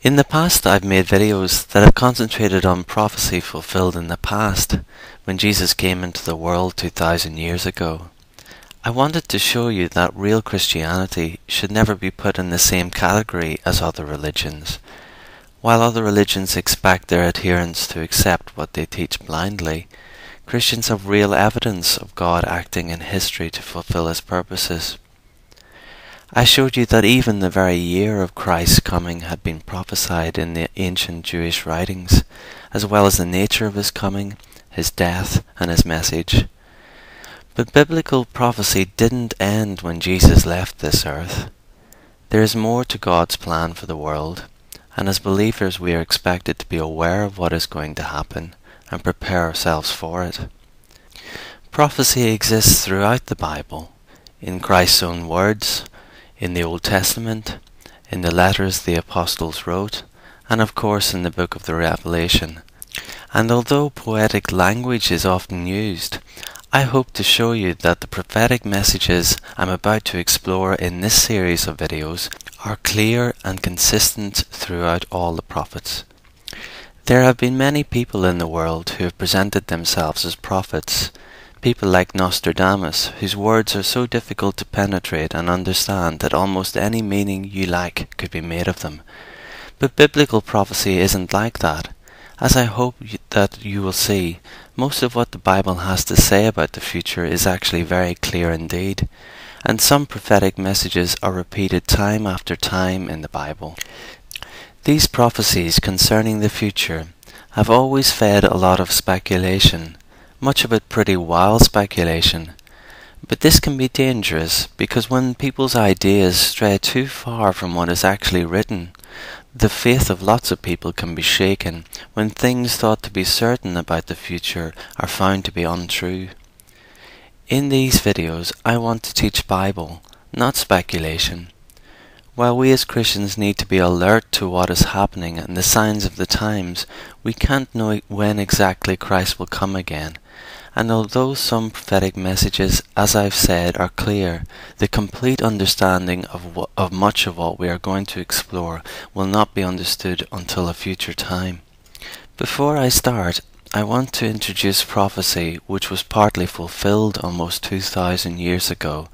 In the past, I've made videos that have concentrated on prophecy fulfilled in the past, when Jesus came into the world 2,000 years ago. I wanted to show you that real Christianity should never be put in the same category as other religions. While other religions expect their adherents to accept what they teach blindly, Christians have real evidence of God acting in history to fulfill His purposes. I showed you that even the very year of Christ's coming had been prophesied in the ancient Jewish writings, as well as the nature of His coming, His death, and His message. But biblical prophecy didn't end when Jesus left this earth. There is more to God's plan for the world, and as believers we are expected to be aware of what is going to happen and prepare ourselves for it. Prophecy exists throughout the Bible, in Christ's own words, in the Old Testament, in the letters the apostles wrote, and of course in the book of the Revelation. And although poetic language is often used, I hope to show you that the prophetic messages I'm about to explore in this series of videos are clear and consistent throughout all the prophets. There have been many people in the world who have presented themselves as prophets. People like Nostradamus, whose words are so difficult to penetrate and understand that almost any meaning you like could be made of them. But biblical prophecy isn't like that. As I hope that you will see, most of what the Bible has to say about the future is actually very clear indeed, and some prophetic messages are repeated time after time in the Bible. These prophecies concerning the future have always fed a lot of speculation, much of it pretty wild speculation. But this can be dangerous because when people's ideas stray too far from what is actually written, the faith of lots of people can be shaken when things thought to be certain about the future are found to be untrue. In these videos, I want to teach Bible, not speculation. While we as Christians need to be alert to what is happening and the signs of the times, we can't know when exactly Christ will come again. And although some prophetic messages, as I've said, are clear, the complete understanding of much of what we are going to explore will not be understood until a future time. Before I start, I want to introduce prophecy which was partly fulfilled almost 2,000 years ago,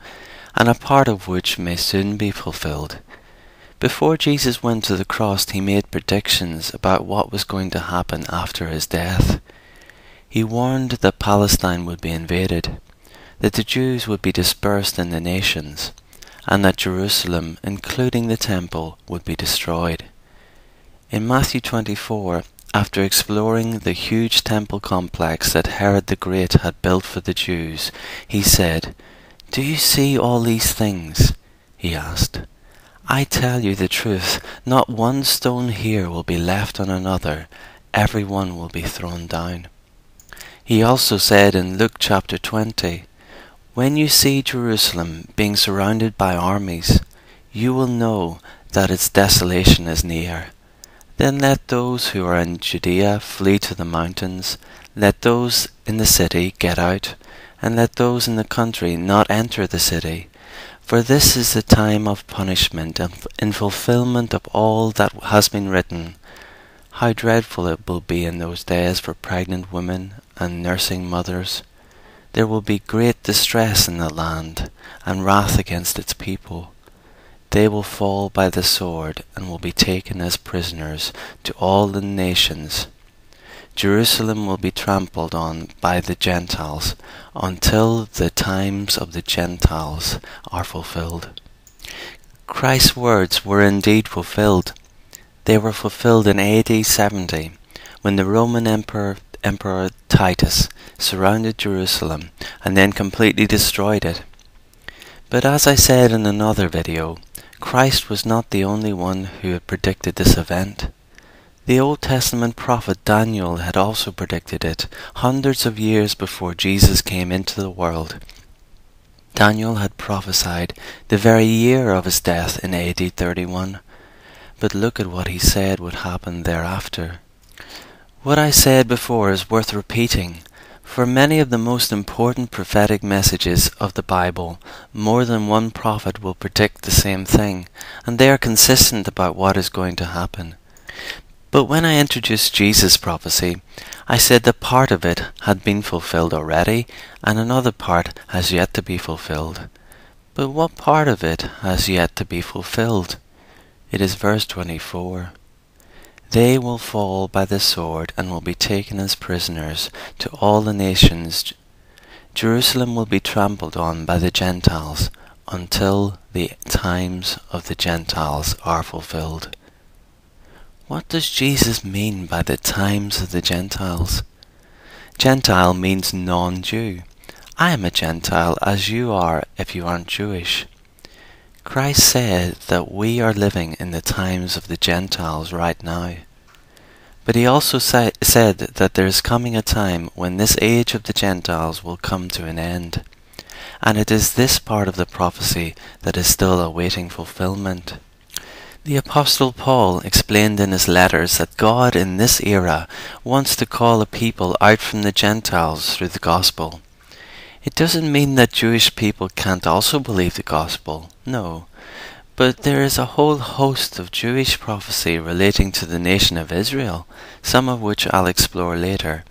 and a part of which may soon be fulfilled. Before Jesus went to the cross, He made predictions about what was going to happen after His death. He warned that Palestine would be invaded, that the Jews would be dispersed in the nations, and that Jerusalem, including the temple, would be destroyed. In Matthew 24, after exploring the huge temple complex that Herod the Great had built for the Jews, He said, "Do you see all these things?" He asked. "I tell you the truth, not one stone here will be left on another, every one will be thrown down." He also said in Luke chapter 20, "When you see Jerusalem being surrounded by armies, you will know that its desolation is near. Then let those who are in Judea flee to the mountains, let those in the city get out, and let those in the country not enter the city. For this is the time of punishment, in fulfillment of all that has been written. How dreadful it will be in those days for pregnant women and nursing mothers. There will be great distress in the land, and wrath against its people. They will fall by the sword, and will be taken as prisoners to all the nations. Jerusalem will be trampled on by the Gentiles, until the times of the Gentiles are fulfilled." Christ's words were indeed fulfilled. They were fulfilled in AD 70, when the Roman Emperor Titus surrounded Jerusalem and then completely destroyed it. But as I said in another video, Christ was not the only one who had predicted this event. The Old Testament prophet Daniel had also predicted it, hundreds of years before Jesus came into the world. Daniel had prophesied the very year of his death in AD 31. But look at what he said would happen thereafter. What I said before is worth repeating. For many of the most important prophetic messages of the Bible, more than one prophet will predict the same thing, and they are consistent about what is going to happen. But when I introduced Jesus' prophecy, I said that part of it had been fulfilled already, and another part has yet to be fulfilled. But what part of it has yet to be fulfilled? It is verse 24. They will fall by the sword and will be taken as prisoners to all the nations. Jerusalem will be trampled on by the Gentiles until the times of the Gentiles are fulfilled. What does Jesus mean by the times of the Gentiles? Gentile means non-Jew. I am a Gentile as you are if you aren't Jewish. Christ said that we are living in the times of the Gentiles right now. But he also said that there is coming a time when this age of the Gentiles will come to an end. And it is this part of the prophecy that is still awaiting fulfillment. The Apostle Paul explained in his letters that God in this era wants to call a people out from the Gentiles through the gospel. It doesn't mean that Jewish people can't also believe the gospel, no. But there is a whole host of Jewish prophecy relating to the nation of Israel, some of which I'll explore later,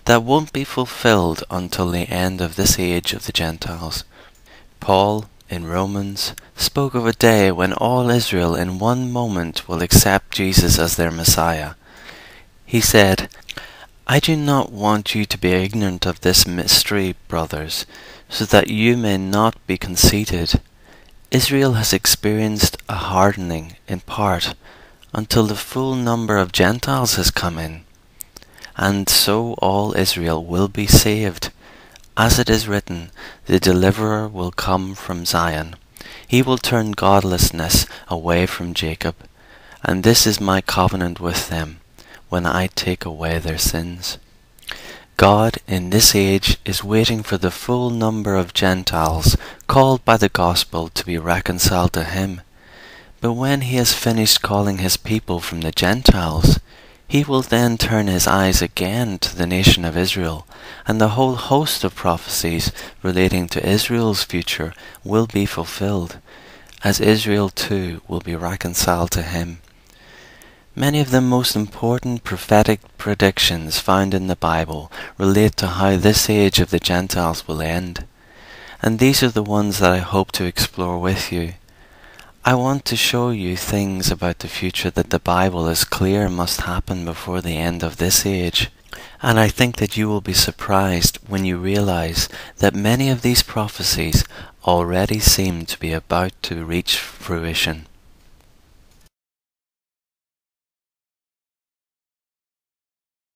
that won't be fulfilled until the end of this age of the Gentiles. Paul, in Romans, spoke of a day when all Israel in one moment will accept Jesus as their Messiah. He said, I do not want you to be ignorant of this mystery, brothers, so that you may not be conceited. Israel has experienced a hardening in part until the full number of Gentiles has come in, and so all Israel will be saved. As it is written, the deliverer will come from Zion. He will turn godlessness away from Jacob, and this is my covenant with them, when I take away their sins. God in this age is waiting for the full number of Gentiles called by the gospel to be reconciled to him. But when he has finished calling his people from the Gentiles, he will then turn his eyes again to the nation of Israel, and the whole host of prophecies relating to Israel's future will be fulfilled, as Israel too will be reconciled to him. Many of the most important prophetic predictions found in the Bible relate to how this age of the Gentiles will end, and these are the ones that I hope to explore with you. I want to show you things about the future that the Bible is clear must happen before the end of this age. And I think that you will be surprised when you realize that many of these prophecies already seem to be about to reach fruition.